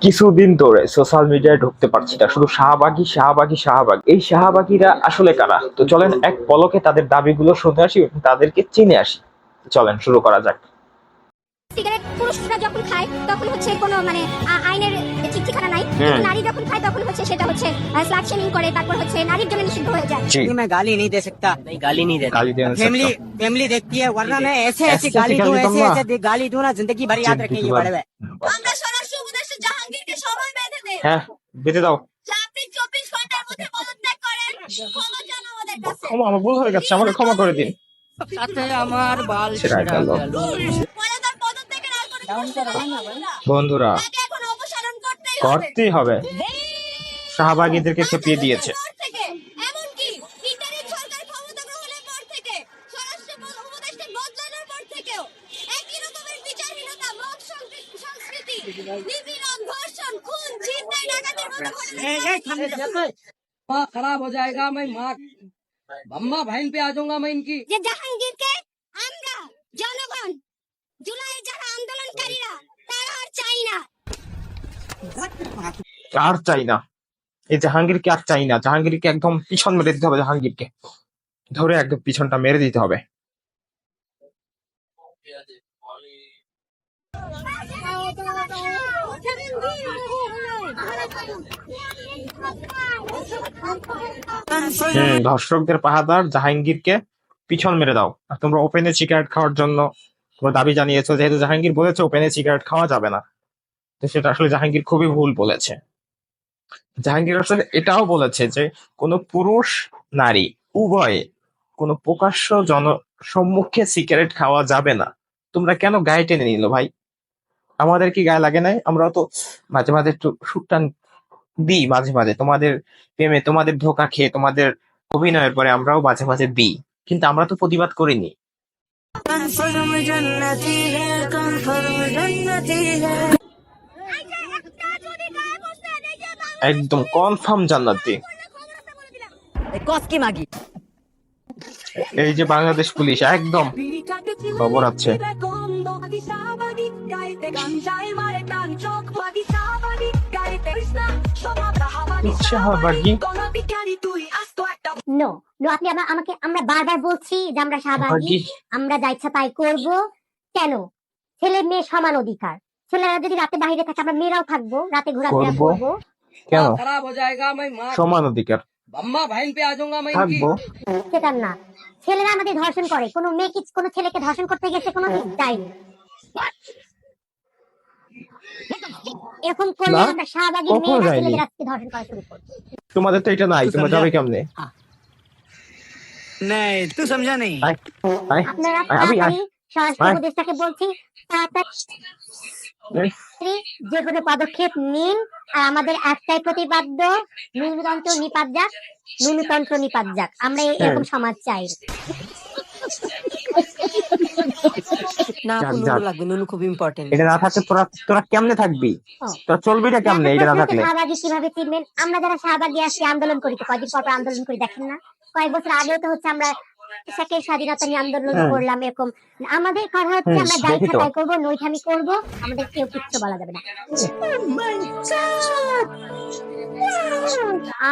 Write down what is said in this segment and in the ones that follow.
কিছুদিন ধরে সোশ্যাল মিডিয়ায় ঢুকতে পারছি না, শুধু শাহবাগী শাহবাগী শাহবাগ। এই শাহবাগীরা আসলে কারা? তো চলেন এক পলকে তাদের দাবিগুলো শুনে আসি এবং তাদেরকে চিনে আসি। চলেন শুরু করা যাক। সিগারেট পুরুষরা যখন খায় তখন হচ্ছে কোনো মানে আইনের ঠিক ঠিকানা নাই, কিন্তু নারী যখন খায় তখন হচ্ছে সেটা হচ্ছে স্লাট শেমিং করে, তারপর হচ্ছে নারীর জন্য নিষিদ্ধ হয়ে যায়। जी मैं गाली नहीं दे सकता। नहीं गाली नहीं देता। गाली देना फैमिली सकता। फैमिली देखती है, वरना मैं ऐसे ऐसे ऐसे गाली दूं, गाली ऐसे दूंगा। ऐसे गाली दूं ना, जिंदगी भर याद रखेंगे बड़े भाई। আমরা স্বরাষ্ট্র উপদেষ্টা জাহাঙ্গীরকে সময় বেঁধে দেই হ্যাঁ, বেঁধে দাও। যে আপনি 24 ঘন্টার মধ্যে পদত্যাগ করেন। ক্ষমা চান আমাদের কাছে। ক্ষমা, আমার ভুল হয়ে গেছে, আমাকে ক্ষমা করে দিন। साथे আমার বাল ছেড়ে গেল। পরে তার পদত্যাগের আর কোনো প্রশ্ন নাই। বন্ধুরা, তাকে এখন অপসারণ করতেই হবে। করতেই হবে। শাহবাগীদেরকে খেপিয়ে দিয়েছে। থেকে এমনকি ইন্টারিম সরকার ক্ষমতা গ্রহণের পর থেকে স্বরাষ্ট্র উপদেষ্টা বদলানোর পর থেকেও একই রকমের বিচারহীনতা, মব সংস্কৃতি, নিপীড়ন, ধর্ষণ, খুন, ছিনতাই, ডাকাতির মতো ঘটনা माँ खराब हो जाएगा, मैं माँ अम्मा बहन पे आ जाऊंगा मैं इनकी। যে জাহাঙ্গীরকে আমরা জনগণ, জুলাইয়ের যারা আন্দোলনকারীরা, তারা আর চাই না। আর চাই না, এই জাহাঙ্গীরকে আর চাই না। জাহাঙ্গীরকে একদম পিছন মেরে দিতে হবে। জাহাঙ্গীরকে ধরে একদম পিছনটা মেরে দিতে হবে। ধর্ষকদের পাহাদার জাহাঙ্গীরকে পিছন মেরে দাও। আর তোমরা ওপেনে সিগারেট খাওয়ার জন্য তোমরা দাবি জানিয়েছো, যেহেতু জাহাঙ্গীর বলেছে ওপেনে সিগারেট খাওয়া যাবে না, তো সেটা আসলে জাহাঙ্গীর খুবই ভুল বলেছে। জাহাঙ্গীর আসলে এটাও বলেছে যে কোনো পুরুষ নারী উভয়ে কোনো প্রকাশ্য জনসম্মুখে সিগারেট খাওয়া যাবে না। তোমরা কেন গায়ে টেনে নিল ভাই? আমাদের কি গায়ে লাগে নাই? আমরা তো মাঝে মাঝে একটু সুটটান দিই, মাঝে মাঝে তোমাদের প্রেমে, তোমাদের ধোঁকা খেয়ে, তোমাদের অভিনয়ের পরে আমরাও মাঝে মাঝে দিই, কিন্তু আমরা তো প্রতিবাদ করিনি। একদম কনফার্ম জান্নাতি। कॉस की मागी এই যে বাংলাদেশ পুলিশ একদম খবর আছে। শাহবাগী নো নো, আপনি আমাকে, আমরা বারবার বলছি যে আমরা শাহবাগী, আমরা যা ইচ্ছা তাই করব। কেন? ছেলে মেয়ে সমান অধিকার। ছেলেরা যদি রাতে বাইরে থাকে, আমরা মেয়েরাও থাকবো, রাতে ঘোরাফেরা করবো। করবো। কেন? खराब हो जाएगा, मैं माँ সমান অধিকার अम्मा बहन पे आ जाऊंगा मैं इनकी। থাকবো। সেটা না, ছেলেরা আমাদের ধর্ষণ করে, কোনো মেয়ে কি কোনো ছেলেকে ধর্ষণ করতে গেছে কোনো যায়নি। এখন করলে না, আমরা শাহবাগী কখনো মেয়েরা যায়নি। ছেলেদের আজকে ধর্ষণ করা শুরু করবো। তোমাদের তো এটা নাই, তোমরা যাবে কেমনে? नहीं तू समझा नहीं। আয়, আয়, আপনারা আয়, আবি, আয়। তাড়াতাড়ি স্বরাষ্ট্র আয়। উপদেষ্টাকে বলছি, তাড়াতাড়ি যে কোনো পদক্ষেপ নিন। আর আমাদের একটাই প্রতিপাদ্য, ন্যূনতন্ত্র নিপাত যাক, ন্যূনতন্ত্র নিপাত যাক। আমরা এরকম সমাজ চাই। ना যাক, नुनू যাক। লাগবে, নুনু খুব ইম্পর্টেন্ট। এটা না থাকলে তোরা তোরা কেমনে থাকবি? ও। তোরা চলবিটা কেমনে এটা না থাকলে? শাহবাগী কিভাবে চিনবেন? আমরা যারা শাহবাগী আছি, আন্দোলন করি, তো কয়দিন পর পর আন্দোলন করি, দেখেন না? কয়েক বছর আগেও তো হচ্ছে আমরা দেশের স্বাধীনতা নিয়ে আন্দোলন করলাম। এরকম আমাদের কথা হচ্ছে আমরা যা দেখি ইচ্ছা তো। তাই করবো, নৈঠামি করবো, আমাদের কেউ কিচ্ছু বলা যাবে না।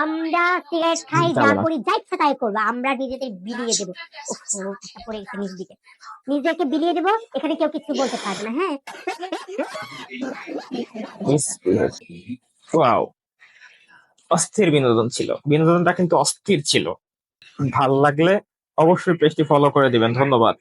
আমরা সিগারেট খাই, যা যাবে না। করি, যা ইচ্ছা তাই করবো, আমরা নিজেদের বিলিয়ে দেবো। পড়ে গেছে নিজ দিকে, নিজেকে বিলিয়ে দেবো, এখানে কেউ কিছু বলতে পারবে না। হ্যাঁ, ওয়াও, অস্থির বিনোদন ছিল। বিনোদনটা কিন্তু অস্থির ছিল। ভাল লাগলে অবশ্যই পেজটি ফলো করে দিবেন। ধন্যবাদ।